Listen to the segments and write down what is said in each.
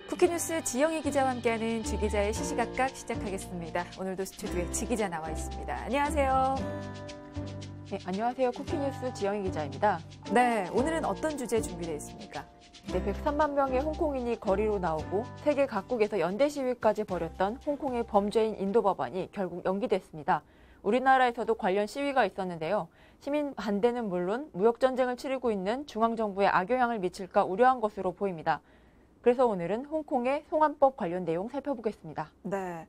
쿠키뉴스 지영희 기자와 함께하는 주 기자의 시시각각 시작하겠습니다. 오늘도 스튜디오에 지 기자 나와 있습니다. 안녕하세요. 네, 안녕하세요. 쿠키뉴스 지영희 기자입니다. 네, 오늘은 어떤 주제 준비되어 있습니까? 네, 103만 명의 홍콩인이 거리로 나오고 세계 각국에서 연대 시위까지 벌였던 홍콩의 범죄인 인도 법안이 결국 연기됐습니다. 우리나라에서도 관련 시위가 있었는데요. 시민 반대는 물론 무역전쟁을 치르고 있는 중앙정부에 악영향을 미칠까 우려한 것으로 보입니다. 그래서 오늘은 홍콩의 송환법 관련 내용 살펴보겠습니다. 네.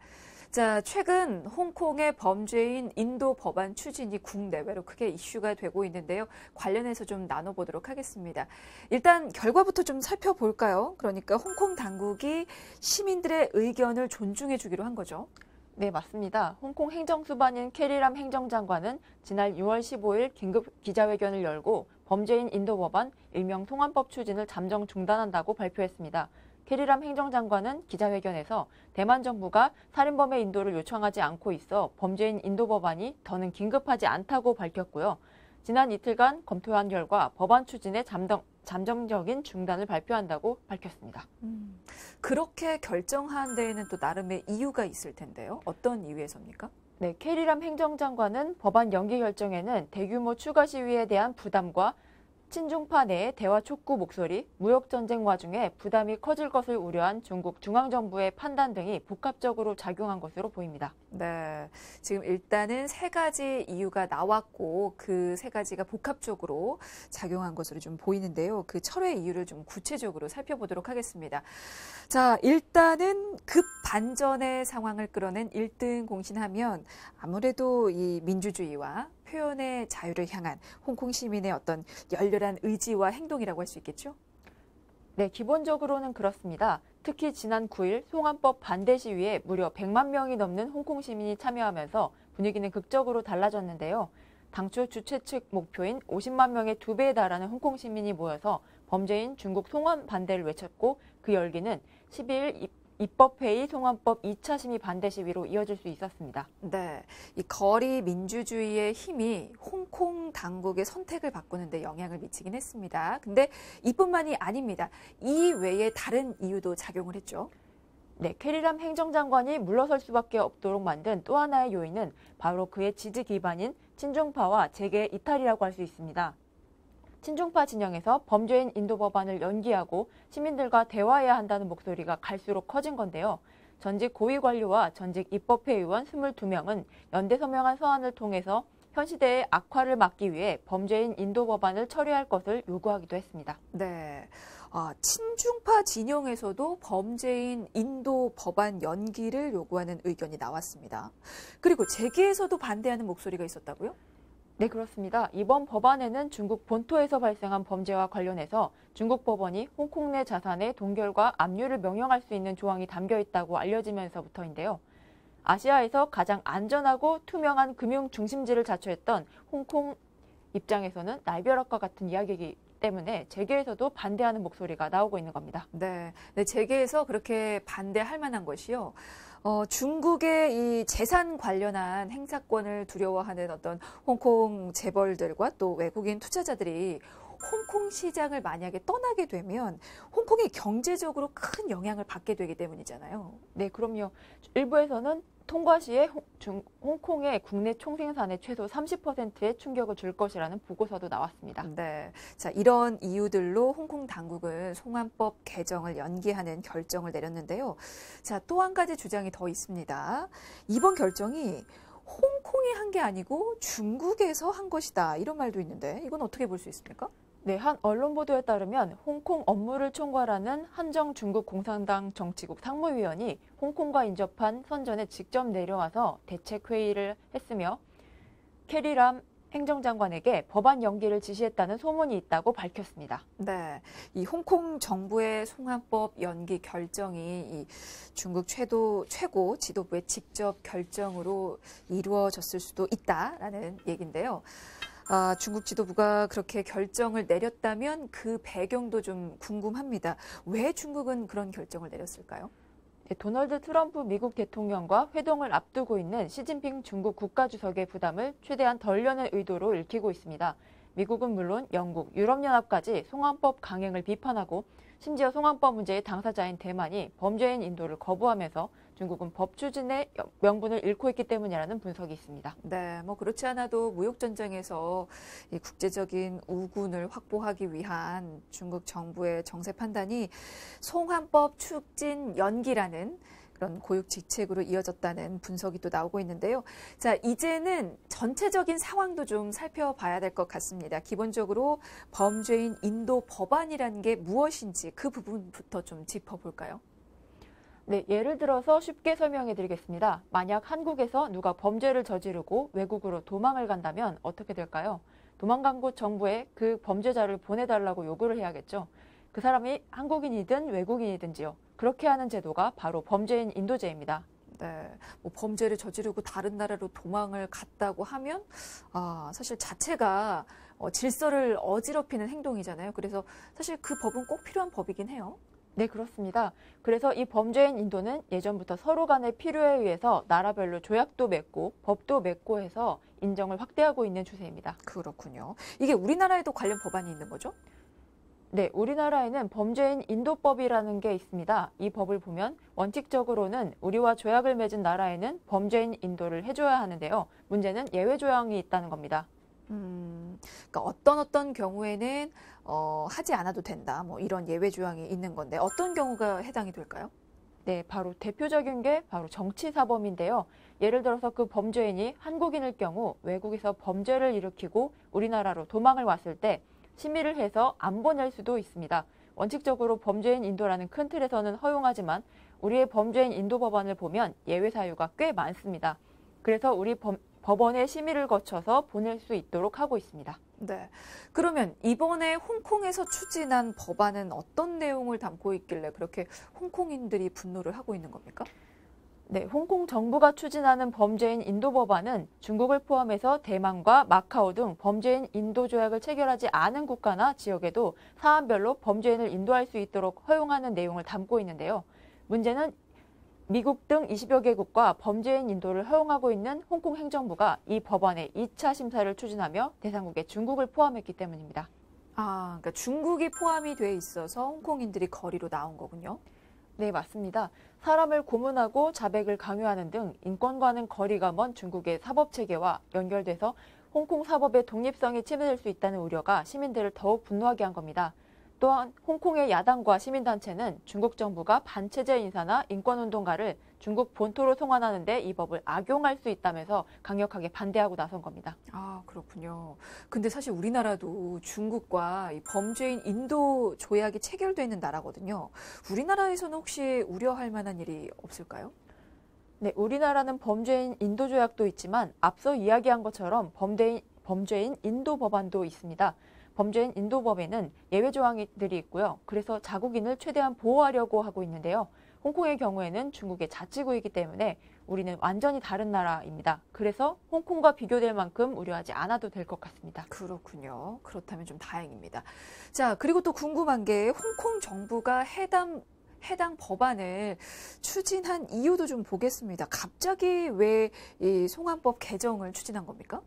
자, 최근 홍콩의 범죄인 인도 법안 추진이 국내외로 크게 이슈가 되고 있는데요. 관련해서 좀 나눠보도록 하겠습니다. 일단 결과부터 좀 살펴볼까요? 그러니까 홍콩 당국이 시민들의 의견을 존중해 주기로 한 거죠. 네, 맞습니다. 홍콩 행정수반인 캐리람 행정장관은 지난 6월 15일 긴급 기자회견을 열고 범죄인 인도 법안 일명 송환법 추진을 잠정 중단한다고 발표했습니다. 캐리람 행정장관은 기자회견에서 대만 정부가 살인범의 인도를 요청하지 않고 있어 범죄인 인도 법안이 더는 긴급하지 않다고 밝혔고요. 지난 이틀간 검토한 결과 법안 추진의 잠정적인 중단을 발표한다고 밝혔습니다. 그렇게 결정한 데에는 또 나름의 이유가 있을 텐데요. 어떤 이유에서입니까? 네, 캐리람 행정장관은 법안 연기 결정에는 대규모 추가 시위에 대한 부담과 친중파 내의 대화 촉구 목소리, 무역전쟁 와중에 부담이 커질 것을 우려한 중국 중앙정부의 판단 등이 복합적으로 작용한 것으로 보입니다. 네, 지금 일단은 세 가지 이유가 나왔고 그 세 가지가 복합적으로 작용한 것으로 좀 보이는데요. 그 철회 이유를 좀 구체적으로 살펴보도록 하겠습니다. 자, 일단은 급 반전의 상황을 끌어낸 1등 공신하면 아무래도 이 민주주의와 표현의 자유를 향한 홍콩 시민의 어떤 열렬한 의지와 행동이라고 할 수 있겠죠? 네, 기본적으로는 그렇습니다. 특히 지난 9일 송환법 반대 시위에 무려 100만 명이 넘는 홍콩 시민이 참여하면서 분위기는 극적으로 달라졌는데요. 당초 주최 측 목표인 50만 명의 2배에 달하는 홍콩 시민이 모여서 범죄인 중국 송환 반대를 외쳤고 그 열기는 12일 입법회의 송환법 2차 심의 반대 시위로 이어질 수 있었습니다. 네, 이 거리 민주주의의 힘이 홍콩 당국의 선택을 바꾸는 데 영향을 미치긴 했습니다. 근데 이뿐만이 아닙니다. 이 외에 다른 이유도 작용을 했죠. 네, 캐리람 행정장관이 물러설 수밖에 없도록 만든 또 하나의 요인은 바로 그의 지지 기반인 친중파와 재계 이탈이라고 할 수 있습니다. 친중파 진영에서 범죄인 인도 법안을 연기하고 시민들과 대화해야 한다는 목소리가 갈수록 커진 건데요. 전직 고위 관료와 전직 입법회 의원 22명은 연대 서명한 서한을 통해서 현 시대의 악화를 막기 위해 범죄인 인도 법안을 처리할 것을 요구하기도 했습니다. 네, 친중파 진영에서도 범죄인 인도 법안 연기를 요구하는 의견이 나왔습니다. 그리고 재계에서도 반대하는 목소리가 있었다고요? 네, 그렇습니다. 이번 법안에는 중국 본토에서 발생한 범죄와 관련해서 중국 법원이 홍콩 내 자산의 동결과 압류를 명령할 수 있는 조항이 담겨 있다고 알려지면서부터인데요. 아시아에서 가장 안전하고 투명한 금융 중심지를 자처했던 홍콩 입장에서는 날벼락과 같은 이야기이기 때문에 재계에서도 반대하는 목소리가 나오고 있는 겁니다. 네, 재계에서 그렇게 반대할 만한 것이요. 중국의 이 재산 관련한 행사권을 두려워하는 어떤 홍콩 재벌들과 또 외국인 투자자들이 홍콩 시장을 만약에 떠나게 되면 홍콩이 경제적으로 큰 영향을 받게 되기 때문이잖아요. 네, 그럼요. 일부에서는 통과 시에 홍콩의 국내 총생산의 최소 30%의 충격을 줄 것이라는 보고서도 나왔습니다. 네, 자, 이런 이유들로 홍콩 당국은 송환법 개정을 연기하는 결정을 내렸는데요. 자, 또 한 가지 주장이 더 있습니다. 이번 결정이 홍콩이 한 게 아니고 중국에서 한 것이다. 이런 말도 있는데 이건 어떻게 볼 수 있습니까? 네, 한 언론 보도에 따르면 홍콩 업무를 총괄하는 한정 중국 공산당 정치국 상무위원이 홍콩과 인접한 선전에 직접 내려와서 대책 회의를 했으며 캐리람 행정장관에게 법안 연기를 지시했다는 소문이 있다고 밝혔습니다. 네, 이 홍콩 정부의 송환법 연기 결정이 이 중국 최고 지도부의 직접 결정으로 이루어졌을 수도 있다라는 얘기인데요. 중국 지도부가 그렇게 결정을 내렸다면 그 배경도 좀 궁금합니다. 왜 중국은 그런 결정을 내렸을까요? 도널드 트럼프 미국 대통령과 회동을 앞두고 있는 시진핑 중국 국가주석의 부담을 최대한 덜려는 의도로 읽히고 있습니다. 미국은 물론 영국, 유럽연합까지 송환법 강행을 비판하고 심지어 송환법 문제의 당사자인 대만이 범죄인 인도를 거부하면서 중국은 법 추진의 명분을 잃고 있기 때문이라는 분석이 있습니다. 네, 뭐 그렇지 않아도 무역 전쟁에서 이 국제적인 우군을 확보하기 위한 중국 정부의 정세 판단이 송환법 추진 연기라는 그런 고육 직책으로 이어졌다는 분석이 또 나오고 있는데요. 자, 이제는 전체적인 상황도 좀 살펴봐야 될 것 같습니다. 기본적으로 범죄인 인도 법안이라는 게 무엇인지 그 부분부터 좀 짚어볼까요? 네, 예를 들어서 쉽게 설명해 드리겠습니다. 만약 한국에서 누가 범죄를 저지르고 외국으로 도망을 간다면 어떻게 될까요? 도망간 곳 정부에 그 범죄자를 보내달라고 요구를 해야겠죠. 그 사람이 한국인이든 외국인이든지요. 그렇게 하는 제도가 바로 범죄인 인도제입니다. 네, 뭐 범죄를 저지르고 다른 나라로 도망을 갔다고 하면 사실 자체가 질서를 어지럽히는 행동이잖아요. 그래서 사실 그 법은 꼭 필요한 법이긴 해요. 네, 그렇습니다. 그래서 이 범죄인 인도는 예전부터 서로 간의 필요에 의해서 나라별로 조약도 맺고 법도 맺고 해서 인정을 확대하고 있는 추세입니다. 그렇군요. 이게 우리나라에도 관련 법안이 있는 거죠? 네, 우리나라에는 범죄인 인도법이라는 게 있습니다. 이 법을 보면 원칙적으로는 우리와 조약을 맺은 나라에는 범죄인 인도를 해줘야 하는데요. 문제는 예외 조항이 있다는 겁니다. 그러니까 어떤 경우에는 하지 않아도 된다. 뭐 이런 예외 조항이 있는 건데 어떤 경우가 해당이 될까요? 네, 바로 대표적인 게 바로 정치사범인데요. 예를 들어서 그 범죄인이 한국인일 경우 외국에서 범죄를 일으키고 우리나라로 도망을 왔을 때 심의를 해서 안 보낼 수도 있습니다. 원칙적으로 범죄인 인도라는 큰 틀에서는 허용하지만 우리의 범죄인 인도 법안을 보면 예외 사유가 꽤 많습니다. 그래서 우리 법원의 심의를 거쳐서 보낼 수 있도록 하고 있습니다. 네. 그러면 이번에 홍콩에서 추진한 법안은 어떤 내용을 담고 있길래 그렇게 홍콩인들이 분노를 하고 있는 겁니까? 네, 홍콩 정부가 추진하는 범죄인 인도 법안은 중국을 포함해서 대만과 마카오 등 범죄인 인도 조약을 체결하지 않은 국가나 지역에도 사안별로 범죄인을 인도할 수 있도록 허용하는 내용을 담고 있는데요. 문제는 미국 등 20여 개국과 범죄인 인도를 허용하고 있는 홍콩 행정부가 이 법안의 2차 심사를 추진하며 대상국에 중국을 포함했기 때문입니다. 그러니까 중국이 포함이 돼 있어서 홍콩인들이 거리로 나온 거군요. 네, 맞습니다. 사람을 고문하고 자백을 강요하는 등 인권과는 거리가 먼 중국의 사법체계와 연결돼서 홍콩 사법의 독립성이 침해될 수 있다는 우려가 시민들을 더욱 분노하게 한 겁니다. 또한 홍콩의 야당과 시민단체는 중국 정부가 반체제 인사나 인권운동가를 중국 본토로 송환하는데 이 법을 악용할 수 있다면서 강력하게 반대하고 나선 겁니다. 그렇군요. 근데 사실 우리나라도 중국과 이 범죄인 인도 조약이 체결되어 있는 나라거든요. 우리나라에서는 혹시 우려할 만한 일이 없을까요? 네, 우리나라는 범죄인 인도 조약도 있지만 앞서 이야기한 것처럼 범죄인 인도 법안도 있습니다. 범죄인 인도법에는 예외 조항들이 있고요. 그래서 자국인을 최대한 보호하려고 하고 있는데요. 홍콩의 경우에는 중국의 자치구이기 때문에 우리는 완전히 다른 나라입니다. 그래서 홍콩과 비교될 만큼 우려하지 않아도 될 것 같습니다. 그렇군요. 그렇다면 좀 다행입니다. 자, 그리고 또 궁금한 게 홍콩 정부가 해당 법안을 추진한 이유도 좀 보겠습니다. 갑자기 왜 이 송환법 개정을 추진한 겁니까?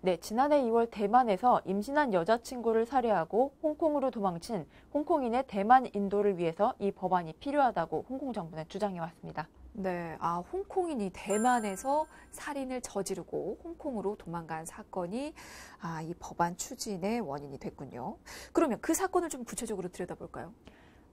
네, 지난해 2월 대만에서 임신한 여자친구를 살해하고 홍콩으로 도망친 홍콩인의 대만 인도를 위해서 이 법안이 필요하다고 홍콩 정부는 주장해 왔습니다. 네, 홍콩인이 대만에서 살인을 저지르고 홍콩으로 도망간 사건이 이 법안 추진의 원인이 됐군요. 그러면 그 사건을 좀 구체적으로 들여다볼까요?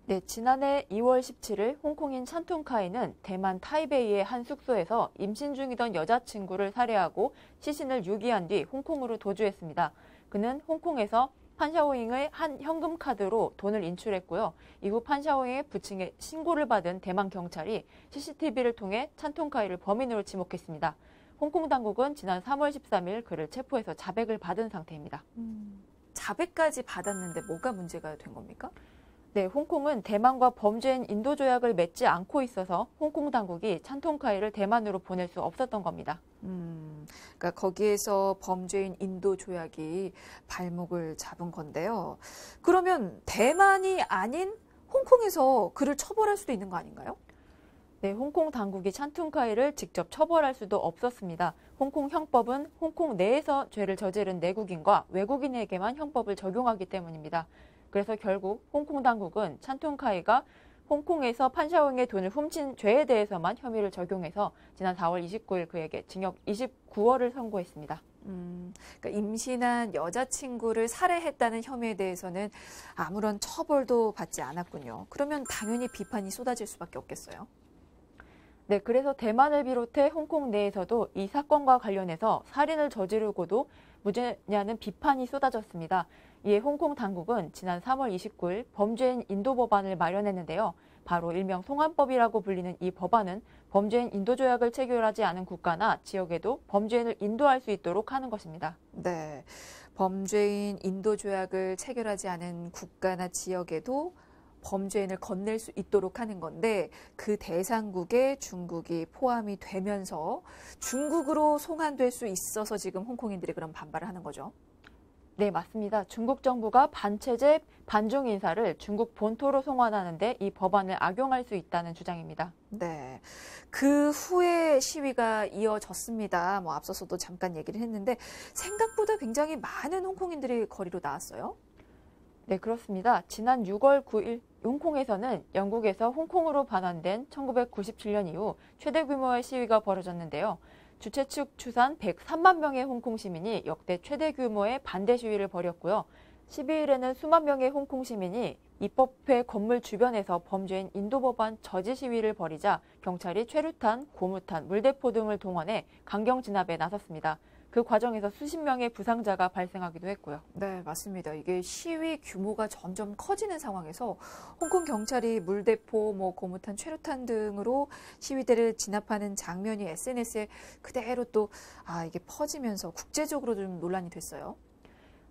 네, 지난해 2월 17일 홍콩인 찬퉁카이는 대만 타이베이의 한 숙소에서 임신 중이던 여자친구를 살해하고 시신을 유기한 뒤 홍콩으로 도주했습니다. 그는 홍콩에서 판샤오잉의 한 현금 카드로 돈을 인출했고요. 이후 판샤오잉의 부친의 신고를 받은 대만 경찰이 CCTV를 통해 찬퉁카이를 범인으로 지목했습니다. 홍콩 당국은 지난 3월 13일 그를 체포해서 자백을 받은 상태입니다. 자백까지 받았는데 뭐가 문제가 된 겁니까? 네, 홍콩은 대만과 범죄인 인도 조약을 맺지 않고 있어서 홍콩 당국이 찬퉁카이를 대만으로 보낼 수 없었던 겁니다. 그러니까 거기에서 범죄인 인도 조약이 발목을 잡은 건데요. 그러면 대만이 아닌 홍콩에서 그를 처벌할 수도 있는 거 아닌가요? 네, 홍콩 당국이 찬퉁카이를 직접 처벌할 수도 없었습니다. 홍콩 형법은 홍콩 내에서 죄를 저지른 내국인과 외국인에게만 형법을 적용하기 때문입니다. 그래서 결국 홍콩 당국은 찬퉁카이가 홍콩에서 판샤오잉의 돈을 훔친 죄에 대해서만 혐의를 적용해서 지난 4월 29일 그에게 징역 29월을 선고했습니다. 그러니까 임신한 여자친구를 살해했다는 혐의에 대해서는 아무런 처벌도 받지 않았군요. 그러면 당연히 비판이 쏟아질 수밖에 없겠어요. 네, 그래서 대만을 비롯해 홍콩 내에서도 이 사건과 관련해서 살인을 저지르고도 무죄냐는 비판이 쏟아졌습니다. 이에 홍콩 당국은 지난 3월 29일 범죄인 인도 법안을 마련했는데요. 바로 일명 송환법이라고 불리는 이 법안은 범죄인 인도 조약을 체결하지 않은 국가나 지역에도 범죄인을 인도할 수 있도록 하는 것입니다. 네, 범죄인 인도 조약을 체결하지 않은 국가나 지역에도 범죄인을 건넬 수 있도록 하는 건데 그 대상국에 중국이 포함이 되면서 중국으로 송환될 수 있어서 지금 홍콩인들이 그런 반발을 하는 거죠. 네, 맞습니다. 중국 정부가 반체제, 반중 인사를 중국 본토로 송환하는데 이 법안을 악용할 수 있다는 주장입니다. 네, 그 후에 시위가 이어졌습니다. 뭐 앞서서도 잠깐 얘기를 했는데 생각보다 굉장히 많은 홍콩인들이 거리로 나왔어요. 네, 그렇습니다. 지난 6월 9일 홍콩에서는 영국에서 홍콩으로 반환된 1997년 이후 최대 규모의 시위가 벌어졌는데요. 주최 측 추산 103만 명의 홍콩 시민이 역대 최대 규모의 반대 시위를 벌였고요. 12일에는 수만 명의 홍콩 시민이 입법회 건물 주변에서 범죄인 인도 법안 저지 시위를 벌이자 경찰이 최루탄, 고무탄, 물대포 등을 동원해 강경 진압에 나섰습니다. 그 과정에서 수십 명의 부상자가 발생하기도 했고요. 네, 맞습니다. 이게 시위 규모가 점점 커지는 상황에서 홍콩 경찰이 물대포, 고무탄, 최루탄 등으로 시위대를 진압하는 장면이 SNS에 그대로 또 이게 퍼지면서 국제적으로 좀 논란이 됐어요.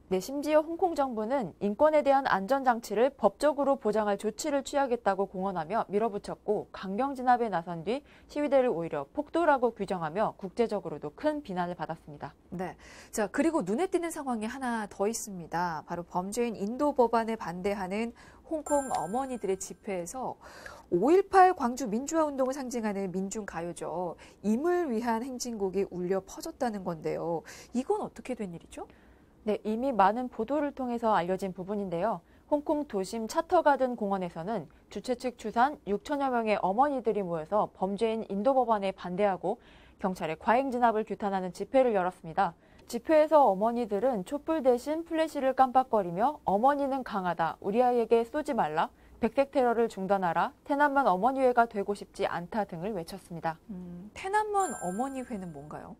네, 심지어 홍콩 정부는 인권에 대한 안전장치를 법적으로 보장할 조치를 취하겠다고 공언하며 밀어붙였고 강경 진압에 나선 뒤 시위대를 오히려 폭도라고 규정하며 국제적으로도 큰 비난을 받았습니다. 네, 자 그리고 눈에 띄는 상황이 하나 더 있습니다. 바로 범죄인 인도 법안에 반대하는 홍콩 어머니들의 집회에서 5.18 광주 민주화운동을 상징하는 민중가요죠. 임을 위한 행진곡이 울려 퍼졌다는 건데요. 이건 어떻게 된 일이죠? 네, 이미 많은 보도를 통해서 알려진 부분인데요. 홍콩 도심 차터가든 공원에서는 주최 측 추산 6천여 명의 어머니들이 모여서 범죄인 인도 법안에 반대하고 경찰의 과잉 진압을 규탄하는 집회를 열었습니다. 집회에서 어머니들은 촛불 대신 플래시를 깜빡거리며 어머니는 강하다, 우리 아이에게 쏘지 말라, 백색 테러를 중단하라, 태남먼 어머니회가 되고 싶지 않다 등을 외쳤습니다. 태남먼 어머니회는 뭔가요?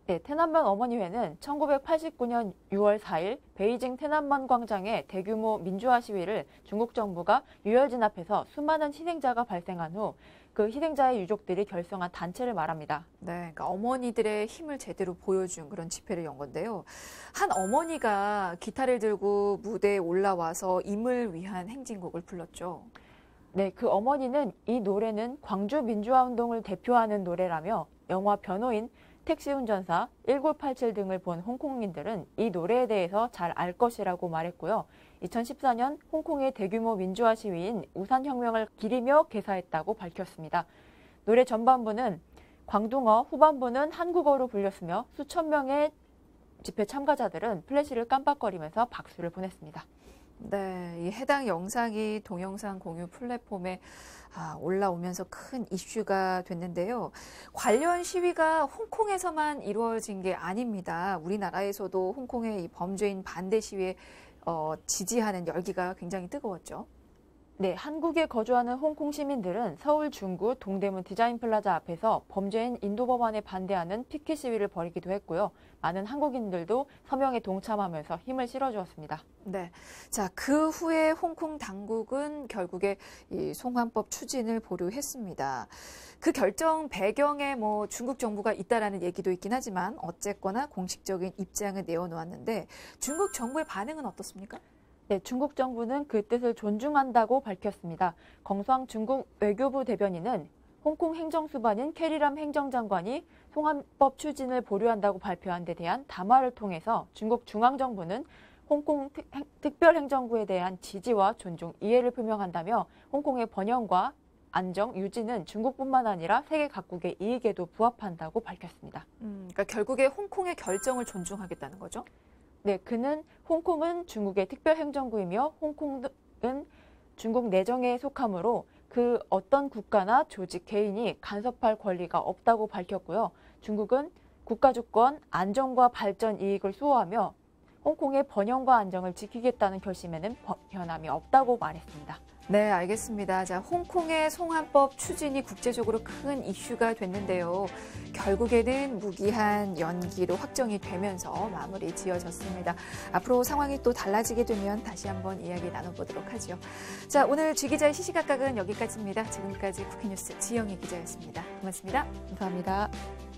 네, 태남먼 어머니회는 1989년 6월 4일 베이징 태남먼 광장의 대규모 민주화 시위를 중국 정부가 유혈 진압해서 수많은 희생자가 발생한 후 그 희생자의 유족들이 결성한 단체를 말합니다. 네, 그러니까 어머니들의 힘을 제대로 보여준 그런 집회를 연 건데요. 한 어머니가 기타를 들고 무대에 올라와서 임을 위한 행진곡을 불렀죠. 네, 그 어머니는 이 노래는 광주 민주화 운동을 대표하는 노래라며 영화 변호인, 택시 운전사, 1987 등을 본 홍콩인들은 이 노래에 대해서 잘 알 것이라고 말했고요. 2014년 홍콩의 대규모 민주화 시위인 우산혁명을 기리며 개사했다고 밝혔습니다. 노래 전반부는 광둥어, 후반부는 한국어로 불렸으며 수천 명의 집회 참가자들은 플래시를 깜빡거리면서 박수를 보냈습니다. 네, 이 해당 영상이 동영상 공유 플랫폼에 올라오면서 큰 이슈가 됐는데요. 관련 시위가 홍콩에서만 이루어진 게 아닙니다. 우리나라에서도 홍콩의 이 범죄인 반대 시위에 지지하는 열기가 굉장히 뜨거웠죠. 네, 한국에 거주하는 홍콩 시민들은 서울 중구 동대문 디자인 플라자 앞에서 범죄인 인도 법안에 반대하는 피켓 시위를 벌이기도 했고요. 많은 한국인들도 서명에 동참하면서 힘을 실어주었습니다. 네, 자, 그 후에 홍콩 당국은 결국에 이 송환법 추진을 보류했습니다. 그 결정 배경에 중국 정부가 있다라는 얘기도 있긴 하지만 어쨌거나 공식적인 입장을 내어놓았는데 중국 정부의 반응은 어떻습니까? 네, 중국 정부는 그 뜻을 존중한다고 밝혔습니다. 정수왕 중국 외교부 대변인은 홍콩 행정수반인 캐리람 행정장관이 송환법 추진을 보류한다고 발표한 데 대한 담화를 통해서 중국 중앙정부는 홍콩 특별행정부에 대한 지지와 존중, 이해를 표명한다며 홍콩의 번영과 안정, 유지는 중국뿐만 아니라 세계 각국의 이익에도 부합한다고 밝혔습니다. 그러니까 결국에 홍콩의 결정을 존중하겠다는 거죠? 네, 그는 홍콩은 중국의 특별행정구이며 홍콩은 중국 내정에 속하므로 그 어떤 국가나 조직, 개인이 간섭할 권리가 없다고 밝혔고요. 중국은 국가 주권, 안정과 발전 이익을 수호하며 홍콩의 번영과 안정을 지키겠다는 결심에는 변함이 없다고 말했습니다. 네, 알겠습니다. 자, 홍콩의 송환법 추진이 국제적으로 큰 이슈가 됐는데요. 결국에는 무기한 연기로 확정이 되면서 마무리 지어졌습니다. 앞으로 상황이 또 달라지게 되면 다시 한번 이야기 나눠보도록 하죠. 자, 오늘 쥐 기자의 시시각각은 여기까지입니다. 지금까지 쿠키뉴스 지영희 기자였습니다. 고맙습니다. 감사합니다.